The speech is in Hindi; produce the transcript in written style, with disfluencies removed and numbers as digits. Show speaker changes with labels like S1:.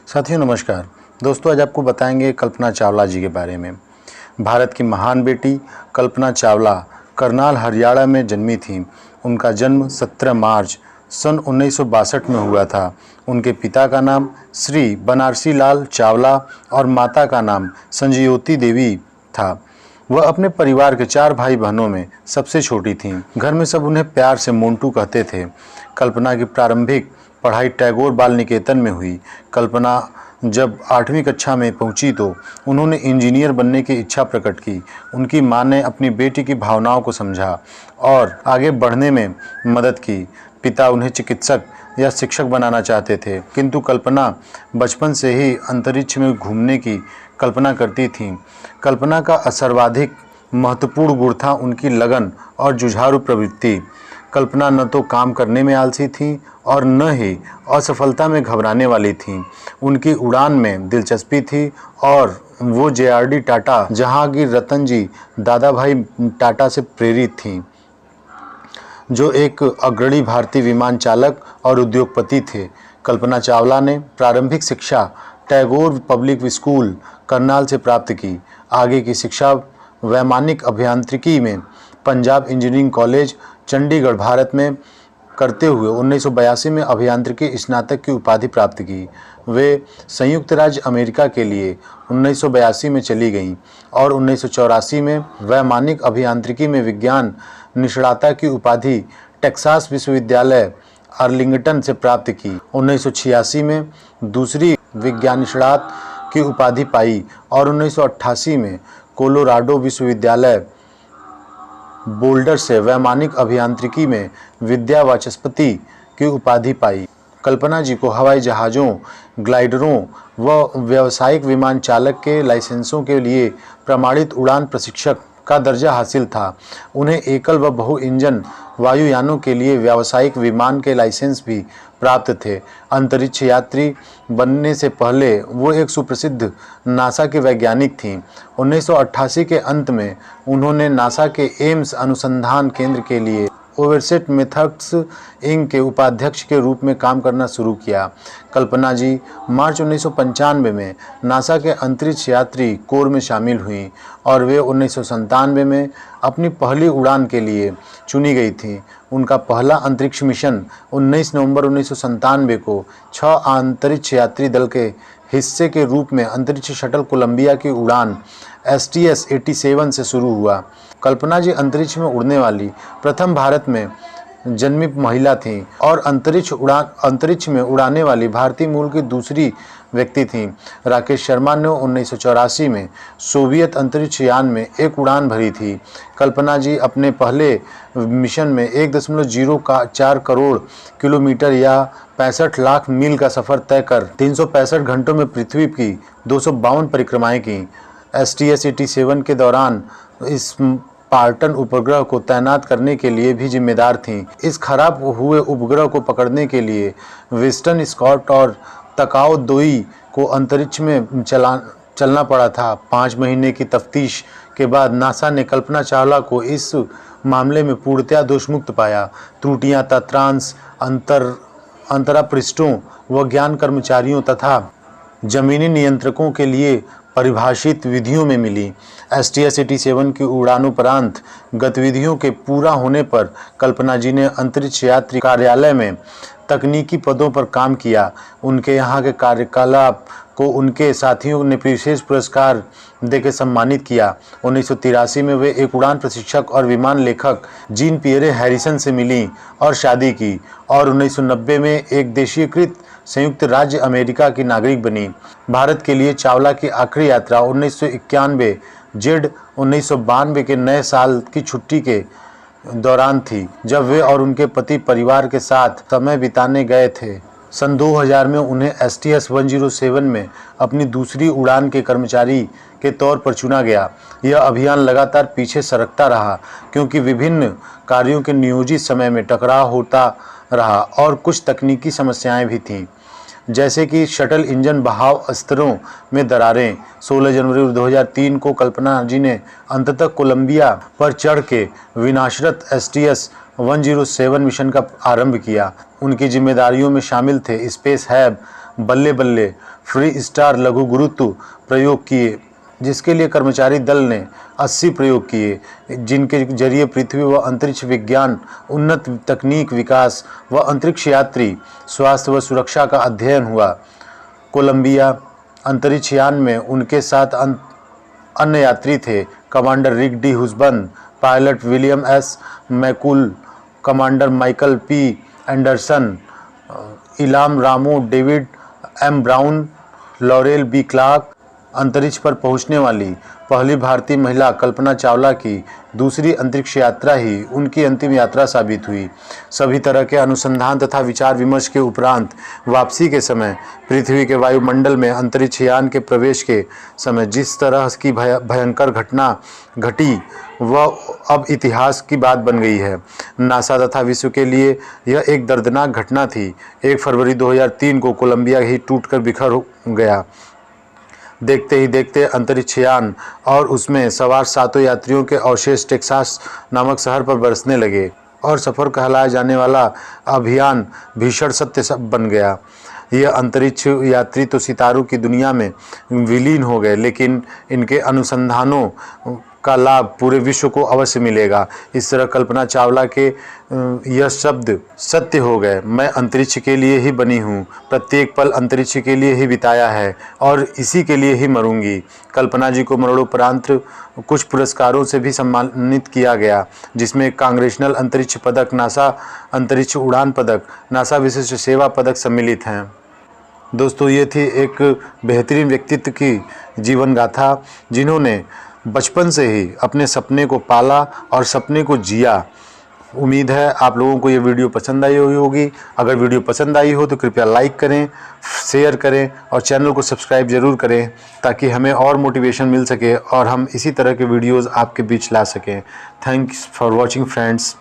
S1: साथियों नमस्कार। दोस्तों आज आपको बताएंगे कल्पना चावला जी के बारे में। भारत की महान बेटी कल्पना चावला करनाल हरियाणा में जन्मी थीं। उनका जन्म 17 मार्च सन 1962 में हुआ था। उनके पिता का नाम श्री बनारसी लाल चावला और माता का नाम संजयोती देवी था। वह अपने परिवार के 4 भाई बहनों में सबसे छोटी थीं। घर में सब उन्हें प्यार से मोंटू कहते थे। कल्पना की प्रारंभिक पढ़ाई टैगोर बाल निकेतन में हुई। कल्पना जब 8वीं कक्षा में पहुंची तो उन्होंने इंजीनियर बनने की इच्छा प्रकट की। उनकी मां ने अपनी बेटी की भावनाओं को समझा और आगे बढ़ने में मदद की। पिता उन्हें चिकित्सक या शिक्षक बनाना चाहते थे, किंतु कल्पना बचपन से ही अंतरिक्ष में घूमने की कल्पना करती थीं। कल्पना का सर्वाधिक महत्वपूर्ण गुण था उनकी लगन और जुझारू प्रवृत्ति। कल्पना न तो काम करने में आलसी थीं और न ही असफलता में घबराने वाली थीं। उनकी उड़ान में दिलचस्पी थी और वो JRD टाटा, जहांगीर रतन जी, दादा भाई टाटा से प्रेरित थीं, जो एक अग्रणी भारतीय विमान चालक और उद्योगपति थे। कल्पना चावला ने प्रारंभिक शिक्षा टैगोर पब्लिक स्कूल करनाल से प्राप्त की। आगे की शिक्षा वैमानिक अभियांत्रिकी में पंजाब इंजीनियरिंग कॉलेज चंडीगढ़ भारत में करते हुए 1982 में अभियांत्रिकी स्नातक की उपाधि प्राप्त की। वे संयुक्त राज्य अमेरिका के लिए 1982 में चली गईं और 1984 में वैमानिक अभियांत्रिकी में विज्ञान निष्णाता की उपाधि टेक्सास विश्वविद्यालय आर्लिंगटन से प्राप्त की। 1986 में दूसरी विज्ञान निष्णात की उपाधि पाई और 1988 में कोलोराडो विश्वविद्यालय बोल्डर से वैमानिक अभियांत्रिकी में विद्या वाचस्पति की उपाधि पाई। कल्पना जी को हवाई जहाज़ों, ग्लाइडरों व व्यावसायिक विमान चालक के लाइसेंसों के लिए प्रमाणित उड़ान प्रशिक्षक का दर्जा हासिल था। उन्हें एकल व बहु इंजन वायुयानों के लिए व्यावसायिक विमान के लाइसेंस भी प्राप्त थे। अंतरिक्ष यात्री बनने से पहले वो एक सुप्रसिद्ध नासा के वैज्ञानिक थीं। 1988 के अंत में उन्होंने नासा के एम्स अनुसंधान केंद्र के लिए ओवरसेट मेथड्स इंक के उपाध्यक्ष के रूप में काम करना शुरू किया। कल्पना जी मार्च 1995 में नासा के अंतरिक्ष यात्री कोर में शामिल हुईं और वे 1997 में अपनी पहली उड़ान के लिए चुनी गई थीं। उनका पहला अंतरिक्ष मिशन 19 नवंबर 1997 को 6 अंतरिक्ष यात्री दल के हिस्से के रूप में अंतरिक्ष शटल कोलंबिया की उड़ान STS-87 से शुरू हुआ। कल्पना जी अंतरिक्ष में उड़ने वाली प्रथम भारत में जन्मी महिला थीं और अंतरिक्ष में उड़ाने वाली भारतीय मूल की दूसरी व्यक्ति थीं। राकेश शर्मा ने 1984 में सोवियत अंतरिक्ष यान में एक उड़ान भरी थी। कल्पना जी अपने पहले मिशन में 1.04 करोड़ किलोमीटर या 65 लाख मील का सफ़र तय कर 365 घंटों में पृथ्वी की 252 परिक्रमाएं की। STS-87 के दौरान इस पार्टन उपग्रह को तैनात करने के लिए भी जिम्मेदार थीं। इस खराब हुए उपग्रह को पकड़ने के लिए विस्टन स्कॉट और तकाओ दोई को अंतरिक्ष में चलना पड़ा था। 5 महीने की तफ्तीश के बाद नासा ने कल्पना चावला को इस मामले में पूर्णतया दोषमुक्त पाया। त्रुटियां तंत्रांश अंतरापृष्ठों व ज्ञान कर्मचारियों तथा जमीनी नियंत्रकों के लिए परिभाषित विधियों में मिली। STS-87 की उड़ानोपरांत गतिविधियों के पूरा होने पर कल्पना जी ने अंतरिक्ष यात्री कार्यालय में तकनीकी पदों पर काम किया। उनके यहाँ के कार्यकलाप को उनके साथियों ने विशेष पुरस्कार देकर सम्मानित किया। 1983 में वे एक उड़ान प्रशिक्षक और विमान लेखक जीन पियरे हैरिसन से मिलीं और शादी की और 1990 में एक देशीयकृत संयुक्त राज्य अमेरिका की नागरिक बनी। भारत के लिए चावला की आखिरी यात्रा 1991 जेड 1992 के नए साल की छुट्टी के दौरान थी, जब वे और उनके पति परिवार के साथ समय बिताने गए थे। सन 2000 में उन्हें STS-107 में अपनी दूसरी उड़ान के कर्मचारी के तौर पर चुना गया। यह अभियान लगातार पीछे सरकता रहा क्योंकि विभिन्न कार्यों के नियोजित समय में टकराव होता रहा और कुछ तकनीकी समस्याएं भी थीं, जैसे कि शटल इंजन बहाव स्तरों में दरारें। 16 जनवरी 2003 को कल्पना जी ने अंततः कोलंबिया पर चढ़ के विनाशरत STS-107 मिशन का आरंभ किया। उनकी जिम्मेदारियों में शामिल थे स्पेस हैब बल्ले बल्ले फ्री स्टार लघु गुरुत्व प्रयोग किए, जिसके लिए कर्मचारी दल ने 80 प्रयोग किए, जिनके जरिए पृथ्वी व अंतरिक्ष विज्ञान, उन्नत तकनीक विकास व अंतरिक्ष यात्री स्वास्थ्य व सुरक्षा का अध्ययन हुआ। कोलंबिया अंतरिक्ष यान में उनके साथ अन्य यात्री थे commander Rick D Husband, pilot William S McCool, commander Michael P Anderson, Ilan Ramon, David M Brown, Laurel B Clark. अंतरिक्ष पर पहुंचने वाली पहली भारतीय महिला कल्पना चावला की दूसरी अंतरिक्ष यात्रा ही उनकी अंतिम यात्रा साबित हुई। सभी तरह के अनुसंधान तथा विचार विमर्श के उपरांत वापसी के समय पृथ्वी के वायुमंडल में अंतरिक्ष यान के प्रवेश के समय जिस तरह की भयंकर घटना घटी वह अब इतिहास की बात बन गई है। नासा तथा विश्व के लिए यह एक दर्दनाक घटना थी। 1 फरवरी 2003 को कोलंबिया ही टूटकर बिखर गया। देखते ही देखते अंतरिक्ष यान और उसमें सवार 7 यात्रियों के अवशेष टेक्सास नामक शहर पर बरसने लगे और सफ़र कहलाया जाने वाला अभियान भीषण सत्य बन गया। यह अंतरिक्ष यात्री तो सितारों की दुनिया में विलीन हो गए, लेकिन इनके अनुसंधानों का लाभ पूरे विश्व को अवश्य मिलेगा। इस तरह कल्पना चावला के यह शब्द सत्य हो गए। मैं अंतरिक्ष के लिए ही बनी हूँ, प्रत्येक पल अंतरिक्ष के लिए ही बिताया है और इसी के लिए ही मरूंगी। कल्पना जी को मरणोपरांत कुछ पुरस्कारों से भी सम्मानित किया गया, जिसमें कांग्रेसनल अंतरिक्ष पदक, नासा अंतरिक्ष उड़ान पदक, नासा विशिष्ट सेवा पदक सम्मिलित हैं। दोस्तों, ये थी एक बेहतरीन व्यक्तित्व की जीवन गाथा, जिन्होंने बचपन से ही अपने सपने को पाला और सपने को जिया। उम्मीद है आप लोगों को ये वीडियो पसंद आई हुई होगी। अगर वीडियो पसंद आई हो तो कृपया लाइक करें, शेयर करें और चैनल को सब्सक्राइब ज़रूर करें, ताकि हमें और मोटिवेशन मिल सके और हम इसी तरह के वीडियोज़ आपके बीच ला सकें। Thanks for watching friends.